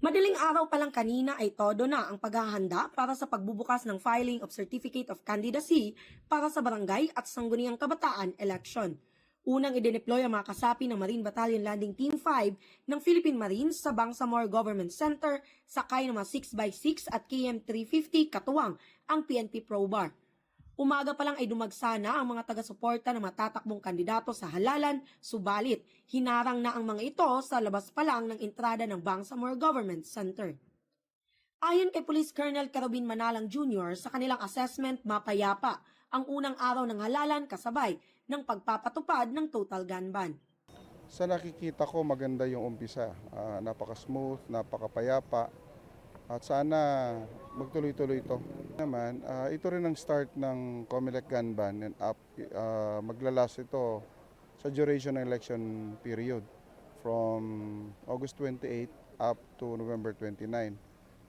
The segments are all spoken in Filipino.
Madaling araw pa lang kanina ay todo na ang paghahanda para sa pagbubukas ng filing of Certificate of Candidacy para sa barangay at sangguniang kabataan election. Unang idineploy ang mga kasapi ng Marine Battalion Landing Team 5 ng Philippine Marines sa Bangsamoro Government Center sakay ng mga 6x6 at KM-350 katuwang ang PNP Probar. Umaga pa lang ay dumagsana ang mga taga-suporta ng matatakbong kandidato sa halalan, subalit hinarang na ang mga ito sa labas pa lang ng entrada ng Bangsamoro Government Center. Ayon kay Police Colonel Carobin Manalang Jr., sa kanilang assessment mapayapa ang unang araw ng halalan kasabay ng pagpapatupad ng total gun ban. Sa nakikita ko maganda yung umpisa, napaka-smooth, napakapayapa at sana magtuloy-tuloy ito. Naman, ito rin ang start ng COMELEC gun ban and maglalas ito sa duration ng election period from August 28 up to November 29.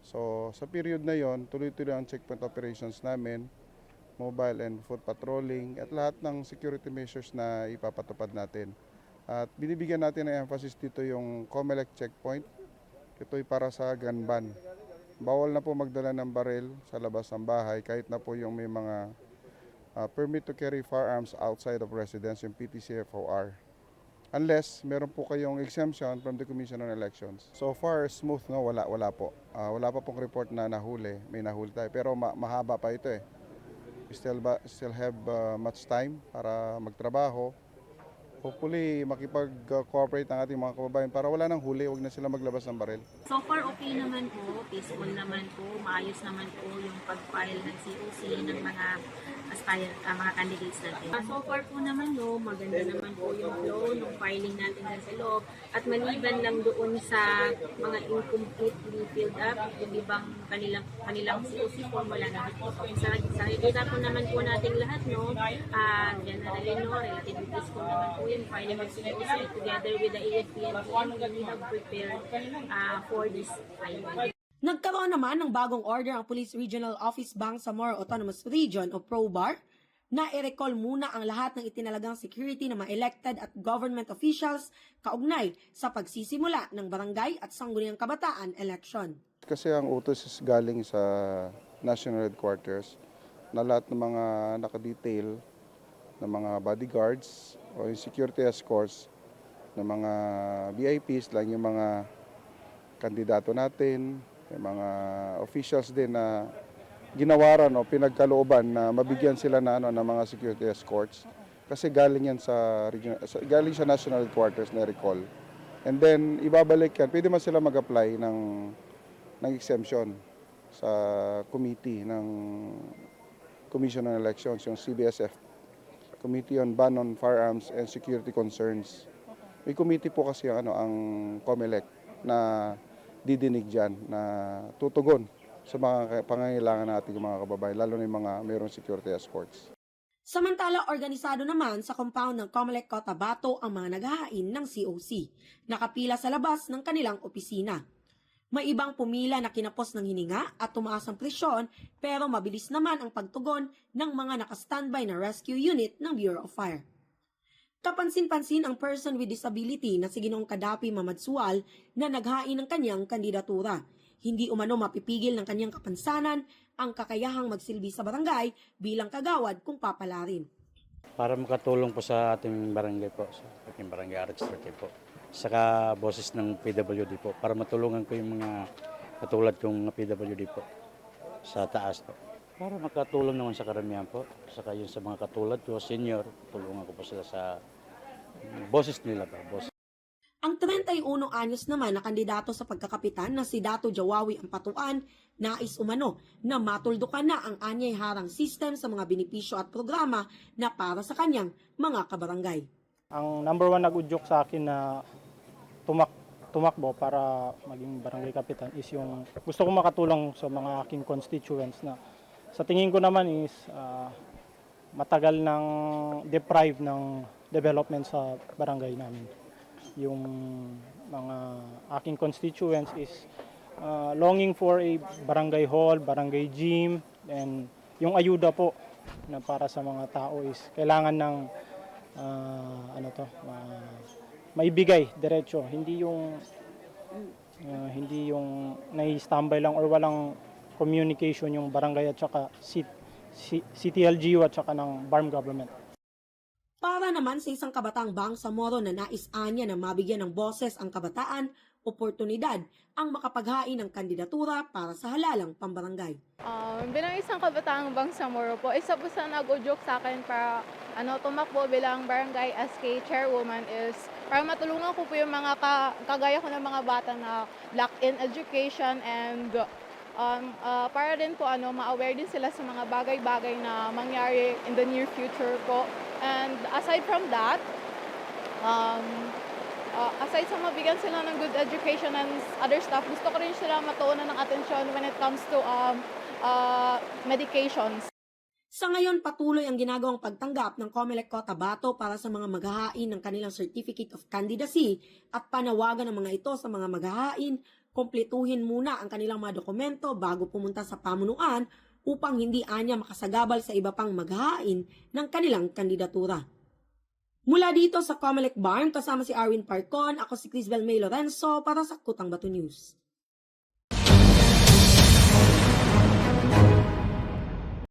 So sa period na yon, tuloy-tuloy ang checkpoint operations namin, mobile and foot patrolling at lahat ng security measures na ipapatupad natin. At binibigyan natin ng emphasis dito yung COMELEC checkpoint. Ito'y para sa gun ban. Bawal na po magdala ng baril sa labas ng bahay kahit na po yung may mga permit to carry firearms outside of residence, yung PTCFOR. Unless meron po kayong exemption from the Commission on Elections. So far, smooth, no? Wala po. Wala pa pong report na nahuli. May nahuli tayo. Pero mahaba pa ito eh. We still have much time para magtrabaho. Hopefully, makipag-cooperate ang ating mga kababayan para wala nang huli, huwag na sila maglabas ng baril. So far, okay naman po, peaceful naman po, maayos naman po yung pag-file ng COC ng mga mga candidates natin. So far po naman maganda naman po yung flow ng filing natin sa loob at maliban lang doon sa mga incompletely filled up, yung ibang kanilang COC form wala naman po. Sa nakikita po naman po nating lahat, generally, relatively peaceful naman po yung filing ng COC together with the AFP and we have prepared for this filing. Nagkaroon naman ng bagong order ang Police Regional Office Bangsamoro Autonomous Region o PROBAR na i-recall muna ang lahat ng itinalagang security ng mga elected at government officials kaugnay sa pagsisimula ng barangay at sangguniang kabataan election. Kasi ang utos is galing sa National Headquarters na lahat ng mga nakadetail ng mga bodyguards o yung security escorts ng mga VIPs lang yung mga kandidato natin, yung mga officials din na ginawaran o pinagkalooban na mabigyan sila ng mga security escorts kasi galing yan galing sa National Headquarters na recall. And then ibabalik yan, pwede man sila mag-apply ng exemption sa committee ng Commission on Elections, yung CBSF, Committee on Ban on Firearms and Security Concerns. May committee po kasi ang COMELEC na didinig dyan, na tutugon sa mga pangangailangan natin mga kababayan, lalo na yung mga mayroong security escorts. Samantala, organisado naman sa compound ng COMELEC Cotabato ang mga naghahain ng COC, nakapila sa labas ng kanilang opisina. May ibang pumila na kinapos ng hininga at tumaas ang presyon pero mabilis naman ang pagtugon ng mga nakastandby na rescue unit ng Bureau of Fire. Kapansin-pansin ang person with disability na si Ginoong Kadapi Mamadsual na naghain ng kanyang kandidatura. Hindi umano mapipigil ng kanyang kapansanan ang kakayahang magsilbi sa barangay bilang kagawad kung papalarin. Para makatulong po sa ating barangay po, sa ating barangay RH30 po. Saka boses ng PWD po, para matulungan ko yung mga katulad kong PWD po sa taas po. Para makatulong naman sa karamihan po, saka yun sa mga katulad ko, senior, tulungan ko po sila sa boses nila po. Ang 31 anyos naman na kandidato sa pagkakapitan na si Dato Jawawi Ampatuan, nais umano na matuldukan na ang anyay harang system sa mga benepisyo at programa na para sa kanyang mga kabarangay. Ang number one nag-udyok sa akin na tumakbo para maging barangay kapitan is yung gusto ko makatulong sa mga aking constituents na sa tingin ko naman is matagal nang deprived ng development sa barangay namin. Yung mga aking constituents is longing for a barangay hall, barangay gym, and yung ayuda po na para sa mga tao is kailangan ng maibigay diretso, hindi yung Hindi yung nai-standby lang or walang communication yung barangay at saka CTLGU at saka ng BARM government. Para naman sa isang kabataang Bangsamoro na nais-anya na mabigyan ng boses ang kabataan, oportunidad ang makapaghain ng kandidatura para sa halalang pambarangay. Bilang isang kabataang Bangsamoro po, isa po sa nag-udyok sa akin para tumakbo bilang barangay SK chairwoman is para matulungan ko po yung mga kagaya ko ng mga bata na lack in education and para din po ma-aware din sila sa mga bagay-bagay na mangyari in the near future po. And aside from that, aside sa mabigyan sila ng good education and other stuff, gusto ko rin sila matuunan ng atensyon when it comes to medications. Sa ngayon, patuloy ang ginagawang pagtanggap ng COMELEC Cotabato para sa mga maghahain ng kanilang Certificate of Candidacy at panawagan ng mga ito sa mga maghahain, kumpletuhin muna ang kanilang mga dokumento bago pumunta sa pamunuan upang hindi anya makasagabal sa iba pang maghahain ng kanilang kandidatura. Mula dito sa COMELEC Barn, kasama si Arwin Parcon, ako si Crisbel May Lorenzo para sa Kutang Bato News.